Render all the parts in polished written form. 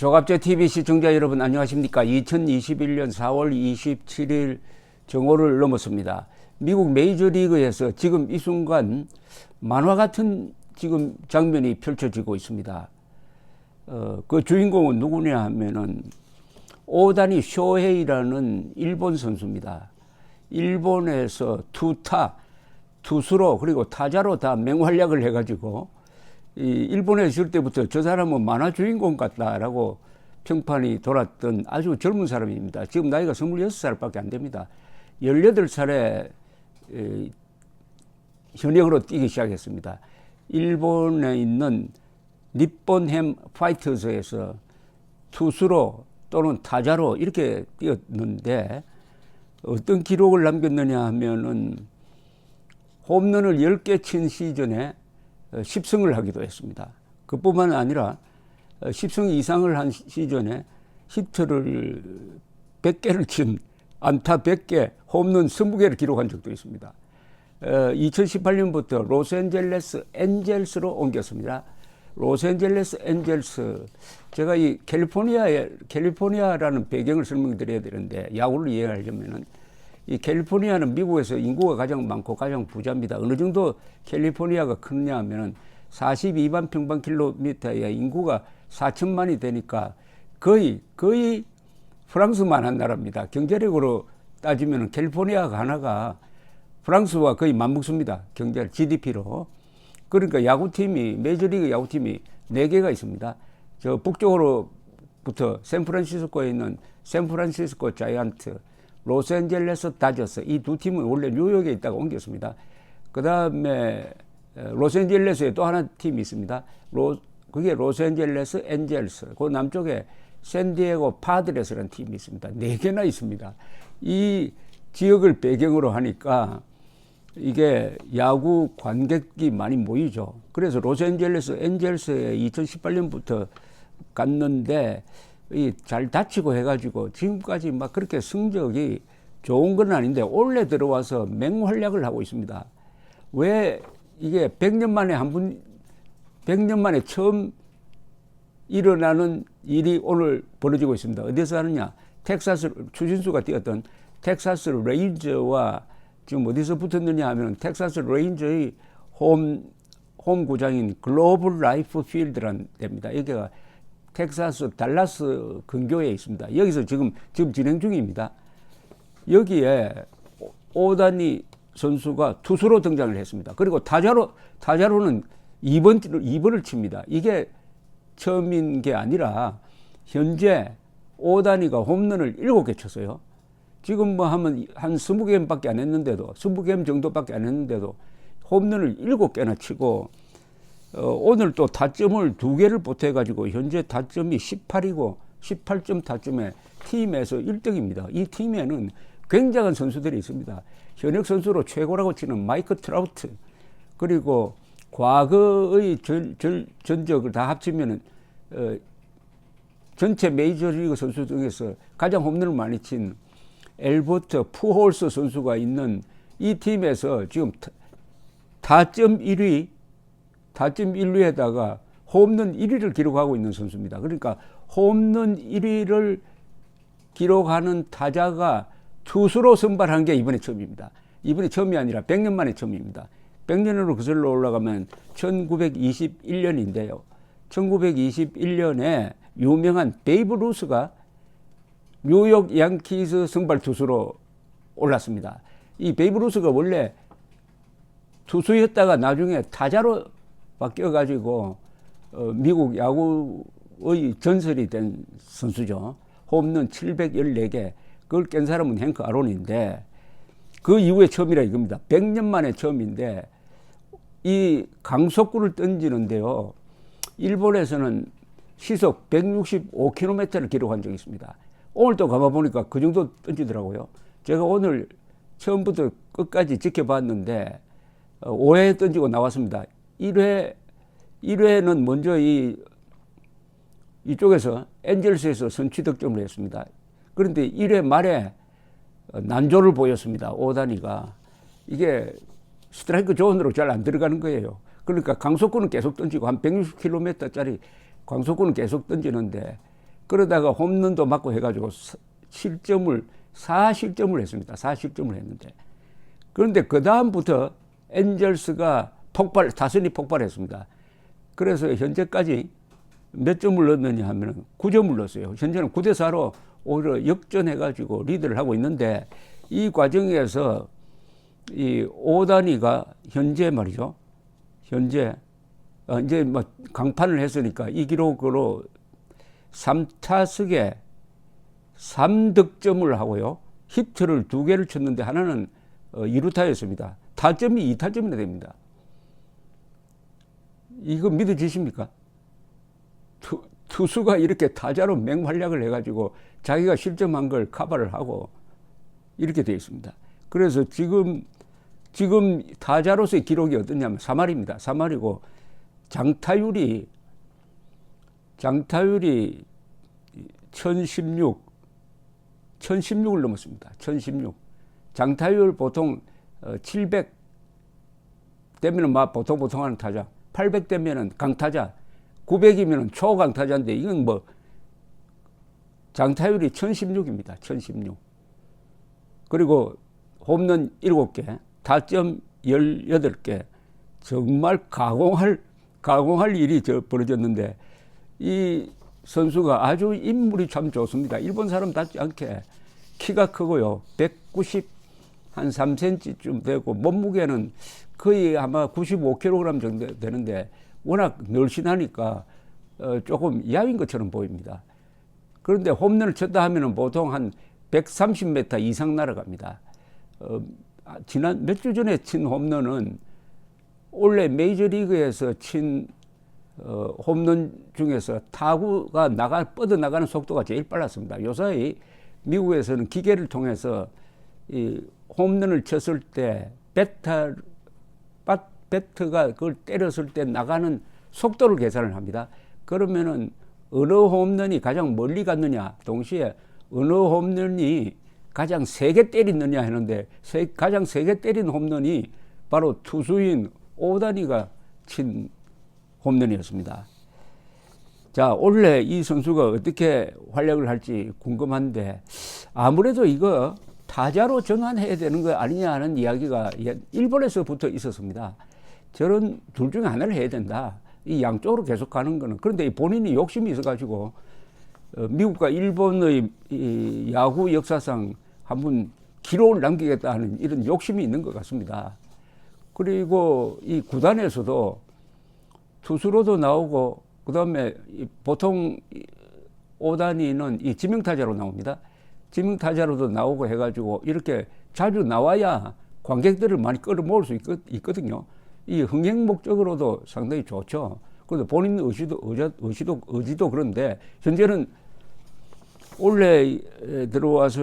조갑제 TV 시청자 여러분 안녕하십니까? 2021년 4월 27일 정오를 넘었습니다. 미국 메이저리그에서 지금 이 순간 만화 같은 지금 장면이 펼쳐지고 있습니다. 그 주인공은 누구냐 하면은 오다니 쇼헤이라는 일본 선수입니다. 일본에서 투수로 그리고 타자로 다 맹활약을 해가지고 일본에 있을 때부터 저 사람은 만화 주인공 같다라고 평판이 돌았던 아주 젊은 사람입니다. 지금 나이가 26살밖에 안 됩니다. 18살에 현역으로 뛰기 시작했습니다. 일본에 있는 니폰햄 파이터즈에서 투수로 또는 타자로 이렇게 뛰었는데 어떤 기록을 남겼느냐 하면은 홈런을 10개 친 시즌에 10승을 하기도 했습니다. 그뿐만 아니라 10승 이상을 한 시즌에 히트를 100개를 친 안타 100개, 홈런 20개를 기록한 적도 있습니다. 2018년부터 로스앤젤레스 엔젤스로 옮겼습니다. 로스앤젤레스 엔젤스, 제가 이 캘리포니아라는 배경을 설명드려야 되는데 야구를 이해하려면은 이 캘리포니아는 미국에서 인구가 가장 많고 가장 부자입니다. 어느 정도 캘리포니아가 크느냐 하면은 42만 평방킬로미터에 인구가 4천만이 되니까 거의 프랑스만한 나라입니다. 경제력으로 따지면은 캘리포니아가 하나가 프랑스와 거의 맞먹습니다. 경제 GDP로. 그러니까 야구팀이 메이저리그 야구팀이 4개가 있습니다. 저 북쪽으로부터 샌프란시스코에 있는 샌프란시스코 자이언트, 로스앤젤레스 다저스, 이 두 팀은 원래 뉴욕에 있다가 옮겼습니다. 그 다음에 로스앤젤레스에 또 하나 팀이 있습니다. 그게 로스앤젤레스 엔젤스. 그 남쪽에 샌디에고 파드레스라는 팀이 있습니다. 4개나 있습니다. 이 지역을 배경으로 하니까 이게 야구 관객이 많이 모이죠. 그래서 로스앤젤레스 엔젤스에 2018년부터 갔는데 잘 다치고 해가지고 지금까지 막 그렇게 성적이 좋은 건 아닌데 올해 들어와서 맹활약을 하고 있습니다. 왜 이게 100년 만에 처음 일어나는 일이 오늘 벌어지고 있습니다. 어디서 하느냐? 추신수가 뛰었던 텍사스 레인저와 지금 어디서 붙었느냐 하면 텍사스 레인저의 홈 구장인 글로벌 라이프 필드라는 데입니다. 여기가 텍사스 달라스 근교에 있습니다. 여기서 지금 진행 중입니다. 여기에 오다니 선수가 투수로 등장을 했습니다. 그리고 타자로는 2번을 칩니다. 이게 처음인 게 아니라 현재 오다니가 홈런을 7개 쳤어요. 지금 뭐 하면 한 20개밖에 안 했는데도 20개 정도밖에 안 했는데도 홈런을 7개나 치고 오늘 또 타점을 2개를 보태가지고 현재 타점이 18이고 18점 타점에 팀에서 1등입니다. 이 팀에는 굉장한 선수들이 있습니다. 현역 선수로 최고라고 치는 마이크 트라우트, 그리고 과거의 전적을 다 합치면은 전체 메이저리그 선수 중에서 가장 홈런을 많이 친 엘버트 푸홀스 선수가 있는 이 팀에서 지금 타점 1위에다가 홈런 1위를 기록하고 있는 선수입니다. 그러니까 홈런 1위를 기록하는 타자가 투수로 선발한 게 이번에 처음입니다. 이번에 처음이 아니라 100년 만에 처음입니다. 100년으로 거슬러 올라가면 1921년인데요. 1921년에 유명한 베이브 루스가 뉴욕 양키스 선발 투수로 올랐습니다. 이 베이브 루스가 원래 투수였다가 나중에 타자로 바뀌어가지고 미국 야구의 전설이 된 선수죠. 홈런 714개. 그걸 깬 사람은 행크 아론인데 그 이후에 처음이라 이겁니다. 100년 만에 처음인데 이 강속구를 던지는데요. 일본에서는 시속 165km를 기록한 적이 있습니다. 오늘 또 가봐보니까 그 정도 던지더라고요. 제가 오늘 처음부터 끝까지 지켜봤는데 5회 던지고 나왔습니다. 1회는 먼저 이쪽에서 엔젤스에서 선취 득점을 했습니다. 그런데 1회 말에 난조를 보였습니다. 오다니가. 이게 스트라이크 존으로 잘 안 들어가는 거예요. 그러니까 강속구는 계속 던지고 한 160km짜리 강속구는 계속 던지는데 그러다가 홈런도 맞고 해가지고 실점을 4실점을 했습니다. 4실점을 했는데 그런데 그 다음부터 엔젤스가 타선이 폭발했습니다. 그래서 현재까지 몇 점을 넣었느냐 하면 9점을 넣었어요. 현재는 9대4로 오히려 역전해가지고 리드를 하고 있는데 이 과정에서 이 오다니가 현재 말이죠. 현재 이제 뭐 강판을 했으니까 이 기록으로 3타석에 3득점을 하고요. 히트를 2개를 쳤는데 하나는 2루타였습니다. 타점이 2타점이나 됩니다. 이거 믿어지십니까? 투수가 이렇게 타자로 맹활약을 해가지고 자기가 실점한 걸 커버를 하고 이렇게 되어 있습니다. 그래서 지금 타자로서의 기록이 어떠냐면 3할입니다. 3할이고 장타율이 1016을 넘었습니다. 1016. 장타율 보통 700 되면은 막 보통 하는 타자, 800 되면은 강타자, 900이면은 초강타자인데 이건 뭐 장타율이 1016입니다. 1016. 그리고 홈런 7개, 타점 18개. 정말 가공할 일이 벌어졌는데 이 선수가 아주 인물이 참 좋습니다. 일본 사람답지 않게 키가 크고요. 193cm쯤 되고 몸무게는 거의 아마 95kg 정도 되는데 워낙 늘씬하니까 조금 야윈 것처럼 보입니다. 그런데 홈런을 쳤다 하면은 보통 한 130m 이상 날아갑니다. 지난 몇 주 전에 친 홈런은 원래 메이저리그에서 친 홈런 중에서 타구가 뻗어나가는 속도가 제일 빨랐습니다. 요사이 미국에서는 기계를 통해서 이 홈런을 쳤을 때 배트가 그걸 때렸을 때 나가는 속도를 계산을 합니다. 그러면은 어느 홈런이 가장 멀리 갔느냐, 동시에 어느 홈런이 가장 세게 때리느냐 하는데 가장 세게 때린 홈런이 바로 투수인 오다니가 친 홈런이었습니다. 자, 원래 이 선수가 어떻게 활약을 할지 궁금한데 아무래도 이거 타자로 전환해야 되는 거 아니냐 하는 이야기가 일본에서부터 있었습니다. 저런 둘 중에 하나를 해야 된다. 이 양쪽으로 계속 가는 거는. 그런데 본인이 욕심이 있어가지고 미국과 일본의 이 야구 역사상 한번 기록을 남기겠다 하는 이런 욕심이 있는 것 같습니다. 그리고 이 구단에서도 투수로도 나오고 그다음에 보통 오다니는 이 지명타자로 나옵니다. 지명타자로도 나오고 해가지고 이렇게 자주 나와야 관객들을 많이 끌어모을 수 있거든요. 이 흥행 목적으로도 상당히 좋죠. 그런데 본인 의지도 그런데 현재는 원래 들어와서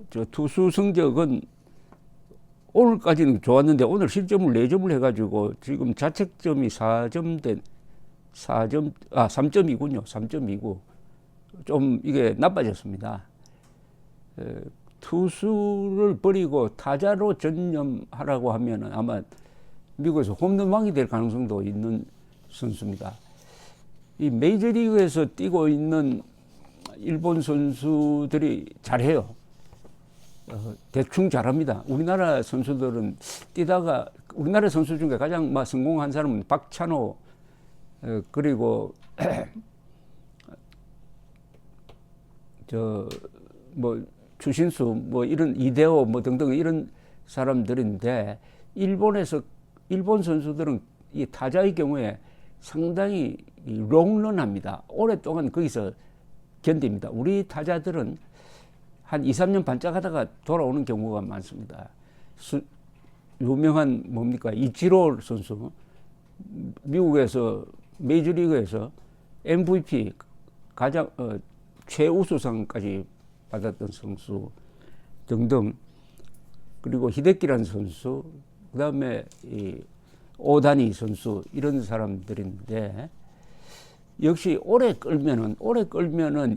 저 투수 성적은 오늘까지는 좋았는데 오늘 실점을 4점을 해가지고 지금 자책점이 3점이군요. 3.29. 좀 이게 나빠졌습니다. 투수를 버리고 타자로 전념하라고 하면은 아마 미국에서 홈런왕이 될 가능성도 있는 선수입니다. 이 메이저리그에서 뛰고 있는 일본 선수들이 잘해요. 대충 잘합니다. 우리나라 선수들은 뛰다가 우리나라 선수 중에 가장 성공한 사람은 박찬호 그리고 추신수 이런 이대호 등등 이런 사람들인데 일본 선수들은 이 타자의 경우에 상당히 롱런합니다. 오랫동안 거기서 견딥니다. 우리 타자들은 한 2, 3년 반짝하다가 돌아오는 경우가 많습니다. 유명한 이치로 선수, 미국에서 메이저리그에서 MVP 가장 최우수상까지 받았던 선수 등등, 그리고 히데키라는 선수, 그다음에 이 오다니 선수 이런 사람들인데 역시 오래 끌면은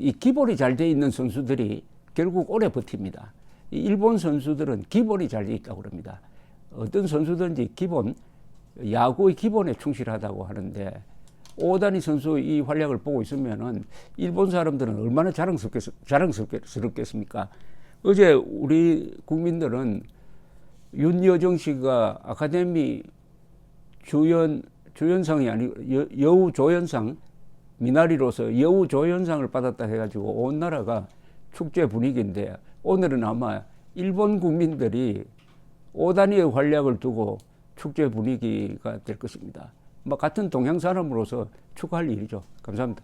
이 기본이 잘 돼 있는 선수들이 결국 오래 버팁니다. 이 일본 선수들은 기본이 잘 돼 있다고 그럽니다. 어떤 선수든지 야구의 기본에 충실하다고 하는데 오다니 선수 이 활약을 보고 있으면은 일본 사람들은 얼마나 자랑스럽겠습니까? 어제 우리 국민들은 윤여정 씨가 아카데미 주연상이 아니고 여우 조연상, 미나리로서 여우 조연상을 받았다 해가지고 온 나라가 축제 분위기인데, 오늘은 아마 일본 국민들이 오다니의 활약을 두고 축제 분위기가 될 것입니다. 같은 동양 사람으로서 축하할 일이죠. 감사합니다.